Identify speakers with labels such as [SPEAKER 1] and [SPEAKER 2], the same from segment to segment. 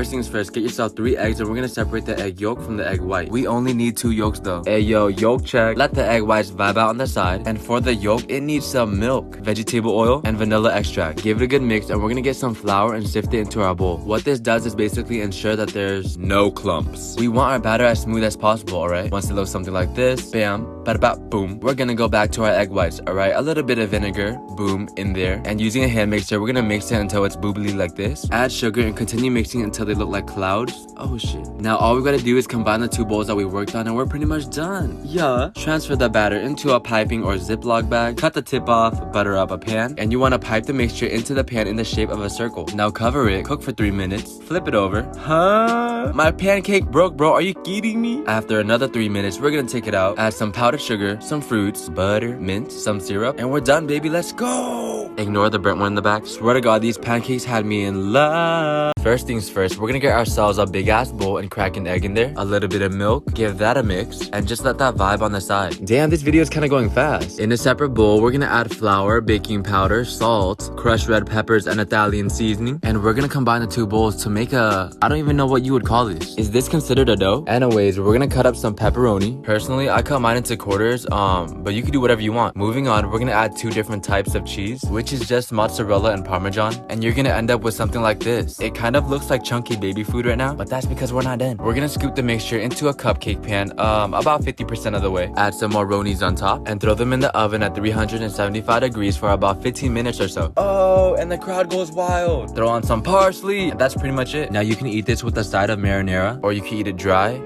[SPEAKER 1] first things first, get yourself 3 eggs and we're gonna separate the egg yolk from the egg white. We only need 2 yolks though. Hey yo, yolk check. Let the egg whites vibe out on the side. And for the yolk, it needs some milk, vegetable oil, and vanilla extract. Give it a good mix and we're gonna get some flour and sift it into our bowl. What this does is basically ensure that there's no clumps. We want our batter as smooth as possible, alright? Once it looks something like this, bam, bada bap, boom. We're gonna go back to our egg whites, alright? A little bit of vinegar, boom, in there. And using a hand mixer, we're gonna mix it until it's boobly like this. Add sugar and continue mixing until they look like clouds. Oh shit. Now all we gotta do is combine the 2 bowls that we worked on and we're pretty much done. Yeah. Transfer the batter into a piping or Ziploc bag. Cut the tip off, butter up a pan, and you wanna pipe the mixture into the pan in the shape of a circle. Now cover it, cook for 3 minutes, flip it over. Huh? My pancake broke, bro. Are you kidding me? After another 3 minutes, we're gonna take it out, add some powdered sugar, some fruits, butter, mint, some syrup, and we're done, baby. Let's go. Ignore the burnt one in the back. Swear to God, these pancakes had me in love. First things first, we're gonna get ourselves a big ass bowl and crack an egg in there, a little bit of milk, give that a mix, and just let that vibe on the side. Damn, this video is kind of going fast. In a separate bowl, we're gonna add flour, baking powder, salt, crushed red peppers, and Italian seasoning, and we're gonna combine the 2 bowls to make a, I don't even know what you would call this. Is this considered a dough? Anyways, we're gonna cut up some pepperoni. Personally, I cut mine into quarters, but you can do whatever you want. Moving on, we're gonna add 2 different types of cheese, which is just mozzarella and parmesan, and you're gonna end up with something like this. It kind of looks like chunky baby food right now, but that's because we're not done. We're gonna scoop the mixture into a cupcake pan, about 50% of the way. Add some more ronies on top, and throw them in the oven at 375 degrees for about 15 minutes or so. Oh, and the crowd goes wild. Throw on some parsley, and that's pretty much it. Now you can eat this with a side of marinara, or you can eat it dry.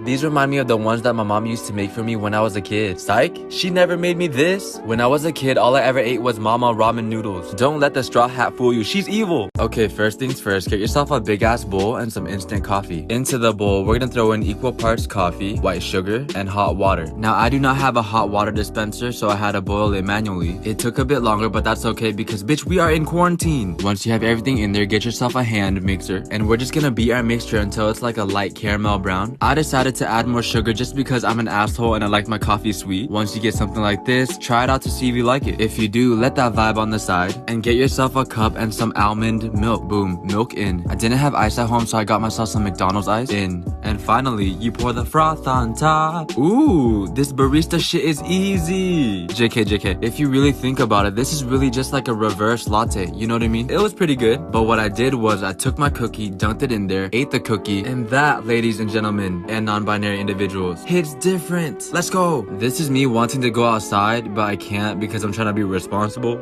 [SPEAKER 1] These remind me of the ones that my mom used to make for me when I was a kid. Psych, she never made me this. When I was a kid, all I ever ate was mama ramen noodles. Don't let the straw hat fool you, she's evil. Okay, first things first, get yourself a big ass bowl and some instant coffee. Into the bowl, we're gonna throw in equal parts coffee, white sugar, and hot water. Now I do not have a hot water dispenser, so I had to boil it manually. It took a bit longer, but that's okay because bitch, we are in quarantine. Once you have everything in there, get yourself a hand mixer, and we're just gonna beat our mixture until it's like a light caramel brown. I decided to add more sugar just because I'm an asshole and I like my coffee sweet. Once you get something like this, try it out to see if you like it. If you do, let that vibe on the side, and get yourself a cup and some almond milk. Boom, milk in. I didn't have ice at home, so I got myself some McDonald's ice in. And finally, you pour the froth on top. Ooh, this barista shit is easy. JK. If you really think about it, this is really just like a reverse latte, you know what I mean? It was pretty good, but what I did was I took my cookie, dunked it in there, ate the cookie, and that, ladies and gentlemen, and non-binary individuals, hits different. Let's go. This is me wanting to go outside, but I can't because I'm trying to be responsible.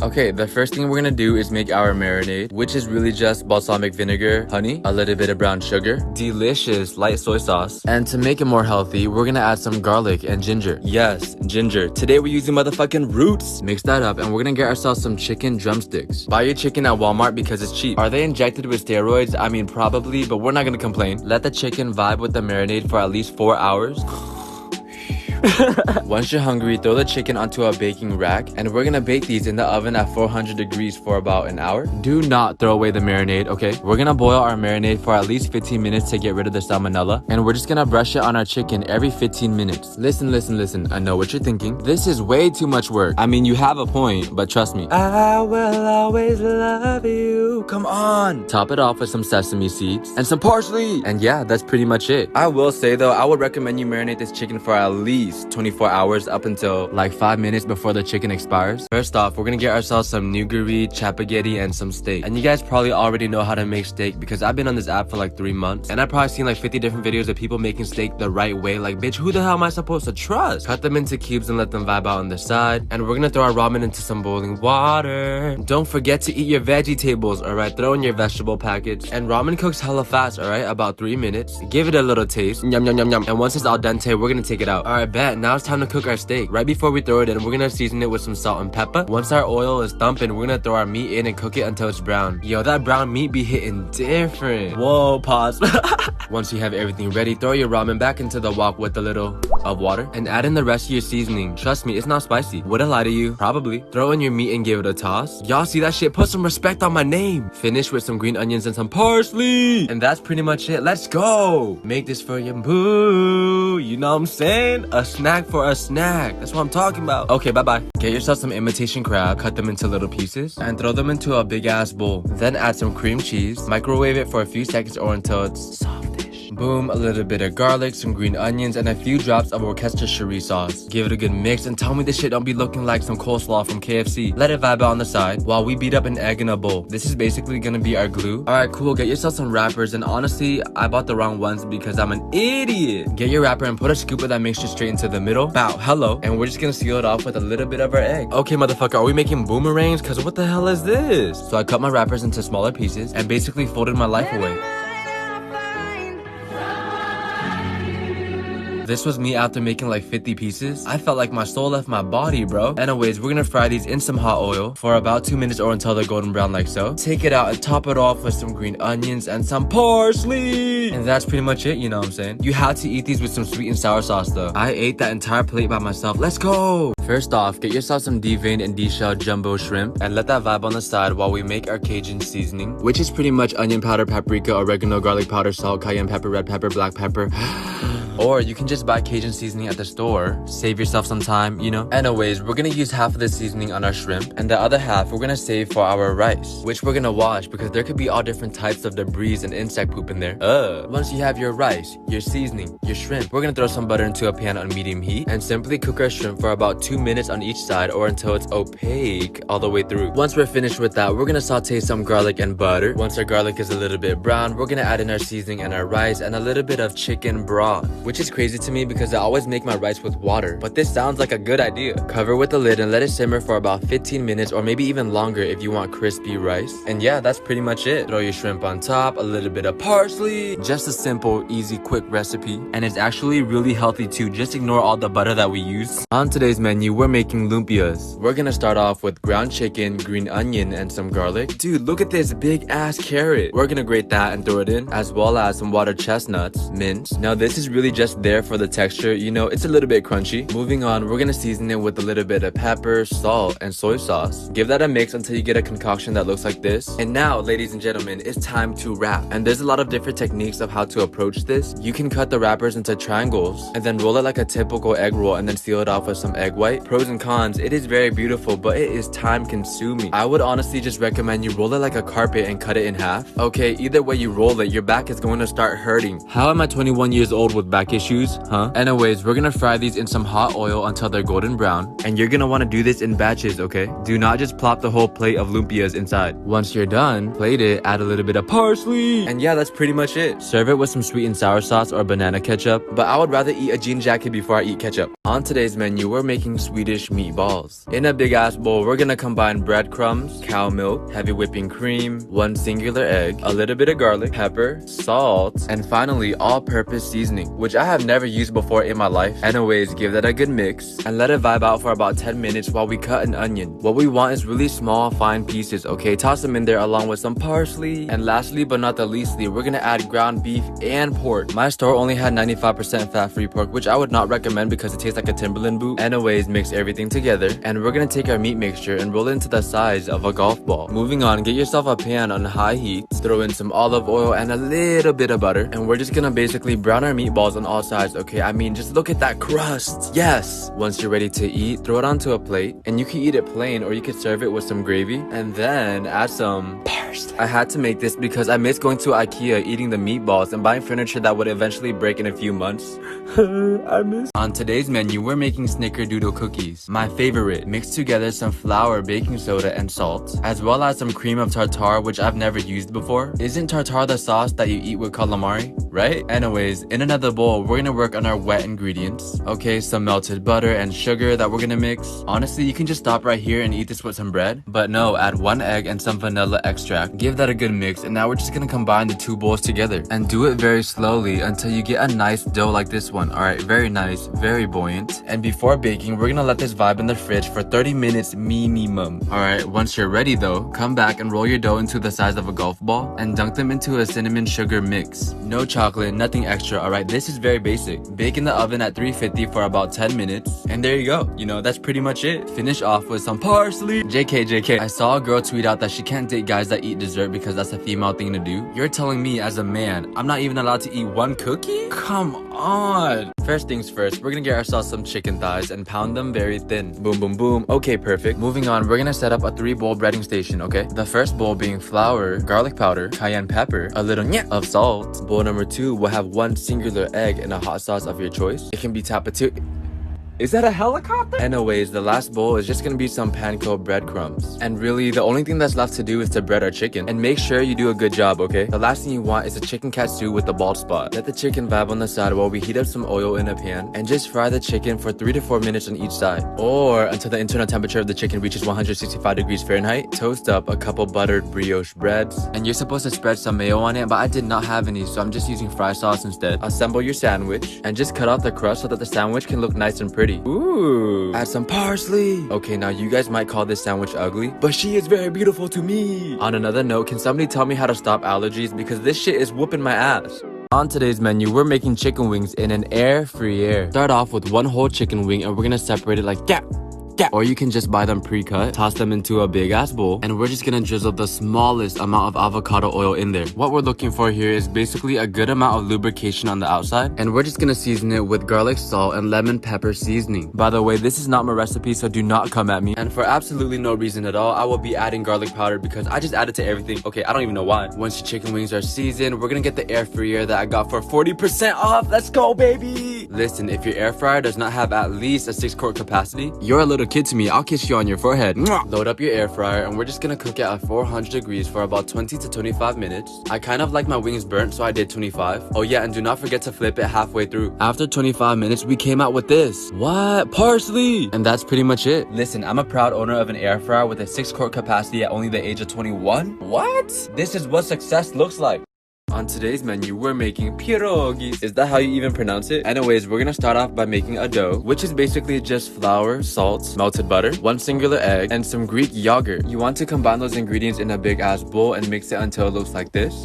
[SPEAKER 1] Okay, the first thing we're gonna do is make our marinade, which is really just balsamic vinegar, honey, a little bit of brown sugar, delicious light soy sauce, and to make it more healthy, we're gonna add some garlic and ginger. Yes, ginger. Today we're using motherfucking roots. Mix that up, and we're gonna get ourselves some chicken drumsticks. Buy your chicken at Walmart because it's cheap. Are they injected with steroids? I mean, probably, but we're not gonna complain. Let the chicken vibe with the marinade for at least 4 hours. Once you're hungry, throw the chicken onto a baking rack, and we're gonna bake these in the oven at 400 degrees for about an hour. Do not throw away the marinade, okay? We're gonna boil our marinade for at least 15 minutes to get rid of the salmonella, and we're just gonna brush it on our chicken every 15 minutes. Listen. I know what you're thinking. This is way too much work. I mean, you have a point, but trust me. I will always love you. Come on. Top it off with some sesame seeds and some parsley. And yeah, that's pretty much it. I will say though, I would recommend you marinate this chicken for at least 24 hours up until like 5 minutes before the chicken expires. First off, we're gonna get ourselves some nuguri, chapaghetti, and some steak. And you guys probably already know how to make steak because I've been on this app for like 3 months, and I've probably seen like 50 different videos of people making steak the right way. Like, bitch, who the hell am I supposed to trust? Cut them into cubes and let them vibe out on the side. And we're gonna throw our ramen into some boiling water. Don't forget to eat your vegetables, alright? Throw in your vegetable package. And ramen cooks hella fast, alright? About 3 minutes. Give it a little taste. Yum, yum, yum, yum. And once it's al dente, we're gonna take it out. Alright, bet. Now it's time to cook our steak. Right before we throw it in, we're gonna season it with some salt and pepper. Once our oil is thumping, we're gonna throw our meat in and cook it until it's brown. Yo, that brown meat be hitting different. Whoa, pause. Once you have everything ready, throw your ramen back into the wok with a little of water and add in the rest of your seasoning. Trust me, it's not spicy. Would I lie to you? Probably. Throw in your meat and give it a toss. Y'all see that shit? Put some respect on my name. Finish with some green onions and some parsley. And that's pretty much it. Let's go. Make this for your boo. You know what I'm saying? A snack for a snack. That's what I'm talking about. Okay, bye-bye. Get yourself some imitation crab, cut them into little pieces, and throw them into a big-ass bowl. Then add some cream cheese, microwave it for a few seconds or until it's softish. Boom, a little bit of garlic, some green onions, and a few drops of Worcestershire sauce. Give it a good mix, and tell me this shit don't be looking like some coleslaw from KFC. Let it vibe out on the side while we beat up an egg in a bowl. This is basically gonna be our glue. Alright, cool, get yourself some wrappers, and honestly, I bought the wrong ones because I'm an idiot. Get your wrapper and put a scoop of that mixture straight into the middle. Bow, hello. And we're just gonna seal it off with a little bit of our egg. Okay, motherfucker, are we making boomerangs? Cause what the hell is this? So I cut my wrappers into smaller pieces and basically folded my life away. This was me after making like 50 pieces. I felt like my soul left my body, bro. Anyways, we're gonna fry these in some hot oil for about 2 minutes or until they're golden brown like so. Take it out and top it off with some green onions and some parsley. And that's pretty much it, you know what I'm saying? You have to eat these with some sweet and sour sauce though. I ate that entire plate by myself. Let's go! First off, get yourself some deveined and deshelled jumbo shrimp and let that vibe on the side while we make our Cajun seasoning, which is pretty much onion powder, paprika, oregano, garlic powder, salt, cayenne pepper, red pepper, black pepper. Or you can just buy Cajun seasoning at the store. Save yourself some time, you know? Anyways, we're gonna use half of the seasoning on our shrimp, and the other half we're gonna save for our rice, which we're gonna wash because there could be all different types of debris and insect poop in there. Once you have your rice, your seasoning, your shrimp, we're gonna throw some butter into a pan on medium heat and simply cook our shrimp for about 2 minutes on each side or until it's opaque all the way through. Once we're finished with that, we're gonna saute some garlic and butter. Once our garlic is a little bit brown, we're gonna add in our seasoning and our rice and a little bit of chicken broth, which is crazy to me because I always make my rice with water, but this sounds like a good idea. Cover with the lid and let it simmer for about 15 minutes or maybe even longer if you want crispy rice. And yeah, that's pretty much it. Throw your shrimp on top, a little bit of parsley. Just a simple, easy, quick recipe. And it's actually really healthy too. Just ignore all the butter that we use. On today's menu, we're making lumpias. We're gonna start off with ground chicken, green onion, and some garlic. Dude, look at this big ass carrot. We're gonna grate that and throw it in, as well as some water chestnuts, mint. Now this is really just there for the texture, you know, it's a little bit crunchy. Moving on, we're gonna season it with a little bit of pepper, salt, and soy sauce. Give that a mix until you get a concoction that looks like this. And now, ladies and gentlemen, it's time to wrap. And there's a lot of different techniques of how to approach this. You can cut the wrappers into triangles and then roll it like a typical egg roll and then seal it off with some egg white. Pros and cons, it is very beautiful, but it is time consuming. I would honestly just recommend you roll it like a carpet and cut it in half. Okay, either way you roll it, your back is going to start hurting. How am I 21 years old with back issues? Huh? Anyways, we're gonna fry these in some hot oil until they're golden brown. And you're gonna wanna do this in batches, okay? Do not just plop the whole plate of lumpias inside. Once you're done, plate it, add a little bit of parsley. And yeah, that's pretty much it. Serve it with some sweet and sour sauce or banana ketchup. But I would rather eat a jean jacket before I eat ketchup. On today's menu, we're making Swedish meatballs. In a big ass bowl, we're gonna combine breadcrumbs, cow milk, heavy whipping cream, 1 singular egg, a little bit of garlic, pepper, salt, and finally all-purpose seasoning, which I have never used before in my life. Anyways, give that a good mix and let it vibe out for about 10 minutes while we cut an onion. What we want is really small, fine pieces, okay? Toss them in there along with some parsley. And lastly but not the leastly, we're gonna add ground beef and pork. My store only had 95% fat-free pork, which I would not recommend because it tastes like a Timberland boot. Anyways, mix everything together and we're gonna take our meat mixture and roll it into the size of a golf ball. Moving on, get yourself a pan on high heat, throw in some olive oil and a little bit of butter, and we're just gonna basically brown our meatballs on all sides, okay? I mean, just look at that crust. Yes! Once you're ready to eat, throw it onto a plate, and you can eat it plain or you can serve it with some gravy, and then add some parsley. I had to make this because I miss going to IKEA, eating the meatballs, and buying furniture that would eventually break in a few months. I miss. On today's menu, we're making snickerdoodle cookies. My favorite. Mix together some flour, baking soda, and salt, as well as some cream of tartare, which I've never used before. Isn't tartare the sauce that you eat with calamari, right? Anyways, in another bowl, we're gonna work on our wet ingredients. Okay, some melted butter and sugar that we're gonna mix. Honestly, you can just stop right here and eat this with some bread. But no, add 1 egg and some vanilla extract. Give that a good mix, and now we're just gonna combine the 2 bowls together. And do it very slowly until you get a nice dough like this one. Alright, very nice, very buoyant. And before baking, we're gonna let this vibe in the fridge for 30 minutes minimum. Alright, once you're ready though, come back and roll your dough into the size of a golf ball and dunk them into a cinnamon sugar mix. No chocolate, nothing extra, alright? This is very basic. Bake in the oven at 350 for about 10 minutes. And there you go. You know, that's pretty much it. Finish off with some parsley. JK. I saw a girl tweet out that she can't date guys that eat dessert because that's a female thing to do. You're telling me as a man, I'm not even allowed to eat 1 cookie? Come on. First things first, we're gonna get ourselves some chicken thighs and pound them very thin. Boom, boom, boom. Okay, perfect. Moving on, we're gonna set up a 3-bowl breading station, okay? The first bowl being flour, garlic powder, cayenne pepper, a little of salt. Bowl number 2 will have 1 singular egg and a hot sauce of your choice. It can be tapatio. Is that a helicopter? Anyways, the last bowl is just gonna be some panko breadcrumbs. And really, the only thing that's left to do is to bread our chicken. And make sure you do a good job, okay? The last thing you want is a chicken katsu with the bald spot. Let the chicken vibe on the side while we heat up some oil in a pan. And just fry the chicken for 3 to 4 minutes on each side. Or until the internal temperature of the chicken reaches 165 degrees Fahrenheit. Toast up a couple buttered brioche breads. And you're supposed to spread some mayo on it, but I did not have any, so I'm just using fry sauce instead. Assemble your sandwich. And just cut off the crust so that the sandwich can look nice and pretty. Ooh, add some parsley. Okay, now you guys might call this sandwich ugly, but she is very beautiful to me. On another note, can somebody tell me how to stop allergies? Because this shit is whooping my ass. On today's menu, we're making chicken wings in an air fryer. Start off with 1 whole chicken wing and we're gonna separate it like that. Or you can just buy them pre-cut, toss them into a big ass bowl, and we're just gonna drizzle the smallest amount of avocado oil in there. What we're looking for here is basically a good amount of lubrication on the outside, and we're just gonna season it with garlic salt and lemon pepper seasoning. By the way, this is not my recipe, so do not come at me. And for absolutely no reason at all, I will be adding garlic powder because I just added to everything. Okay, I don't even know why. Once your chicken wings are seasoned, we're gonna get the air fryer that I got for 40% off. Let's go, baby! Listen, if your air fryer does not have at least a 6-quart capacity, you're a little kid to me. I'll kiss you on your forehead. Load up your air fryer and we're just gonna cook it at 400 degrees for about 20 to 25 minutes. I kind of like my wings burnt, so I did 25. Oh yeah, and do not forget to flip it halfway through. After 25 minutes, we came out with this. What? Parsley! And that's pretty much it. Listen, I'm a proud owner of an air fryer with a 6-quart capacity at only the age of 21. What? This is what success looks like. On today's menu, we're making pierogis. Is that how you even pronounce it? Anyways, we're gonna start off by making a dough, which is basically just flour, salt, melted butter, 1 singular egg, and some Greek yogurt. You want to combine those ingredients in a big ass bowl and mix it until it looks like this.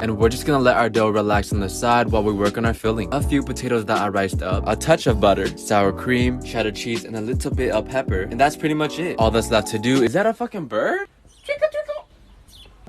[SPEAKER 1] And we're just gonna let our dough relax on the side while we work on our filling. A few potatoes that I riced up, a touch of butter, sour cream, cheddar cheese, and a little bit of pepper. And that's pretty much it. All that's left to do is that a fucking bird?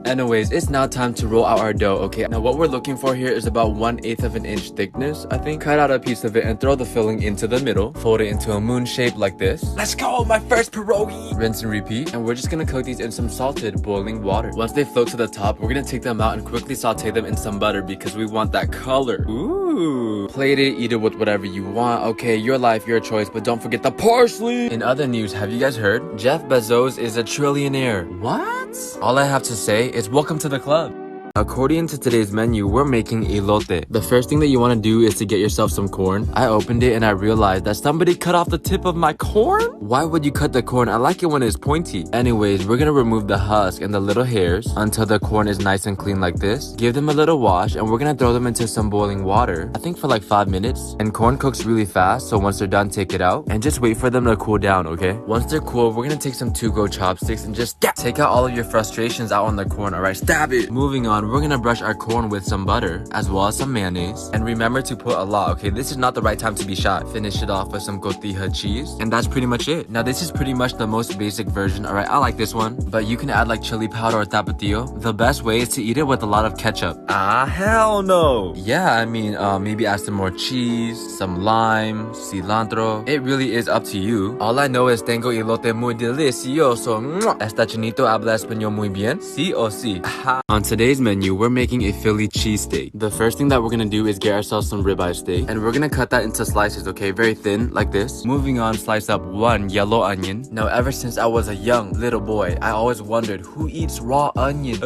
[SPEAKER 1] Anyways, it's now time to roll out our dough, okay? Now what we're looking for here is about 1/8 of an inch thickness, I think. Cut out a piece of it and throw the filling into the middle. Fold it into a moon shape like this. Let's go, my first pierogi! Rinse and repeat, and we're just gonna cook these in some salted boiling water. Once they float to the top, we're gonna take them out and quickly saute them in some butter because we want that color. Ooh. Plate it, eat it with whatever you want. Okay, your life, your choice, but don't forget the parsley! In other news, have you guys heard? Jeff Bezos is a trillionaire. What? All I have to say is welcome to the club. According to today's menu, we're making elote. The first thing that you want to do is to get yourself some corn. I opened it and I realized that somebody cut off the tip of my corn? Why would you cut the corn? I like it when it's pointy. Anyways, we're gonna remove the husk and the little hairs until the corn is nice and clean like this. Give them a little wash and we're gonna throw them into some boiling water, I think for like 5 minutes. And corn cooks really fast, so once they're done, take it out and just wait for them to cool down, okay? Once they're cool, we're gonna take some to-go chopsticks and just take out all of your frustrations out on the corn, alright? Stab it! Moving on, we're gonna brush our corn with some butter as well as some mayonnaise, and remember to put a lot, okay? This is not the right time to be shy. Finish it off with some cotija cheese, and that's pretty much it. Now this is pretty much the most basic version, all right? I like this one, but you can add like chili powder or tapatio. The best way is to eat it with a lot of ketchup. Ah, hell no! Yeah, I mean, maybe add some more cheese, some lime, cilantro. It really is up to you. All I know is tengo elote muy delicioso. Esta chinito habla español muy bien? Sí o sí. On today's menu, we're making a Philly cheesesteak. The first thing that we're gonna do is get ourselves some ribeye steak, and we're gonna cut that into slices, okay? Very thin, like this. Moving on, slice up 1 yellow onion. Now, ever since I was a young little boy, I always wondered who eats raw onion.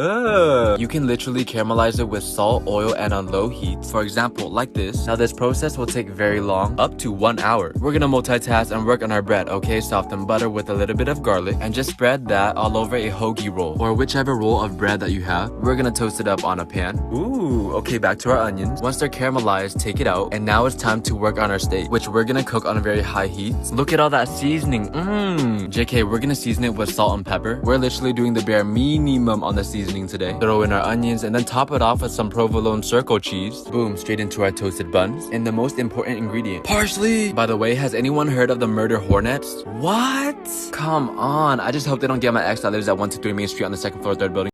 [SPEAKER 1] You can literally caramelize it with salt, oil, and on low heat. For example, like this. Now, this process will take very long, up to 1 hour. We're gonna multitask and work on our bread, okay? Soften butter with a little bit of garlic, and just spread that all over a hoagie roll, or whichever roll of bread that you have. We're gonna toast it up on a pan. Ooh, okay, back to our onions. Once they're caramelized, take it out, and now it's time to work on our steak, which we're gonna cook on a very high heat. Look at all that seasoning. JK, we're gonna season it with salt and pepper. We're literally doing the bare minimum on the seasoning today. Throw in our onions and then top it off with some provolone circle cheese. Boom, straight into our toasted buns. And the most important ingredient, parsley. By the way, has anyone heard of the murder hornets? What? Come on, I just hope they don't get my ex that lives at 123 Main Street on the 2nd floor, 3rd building.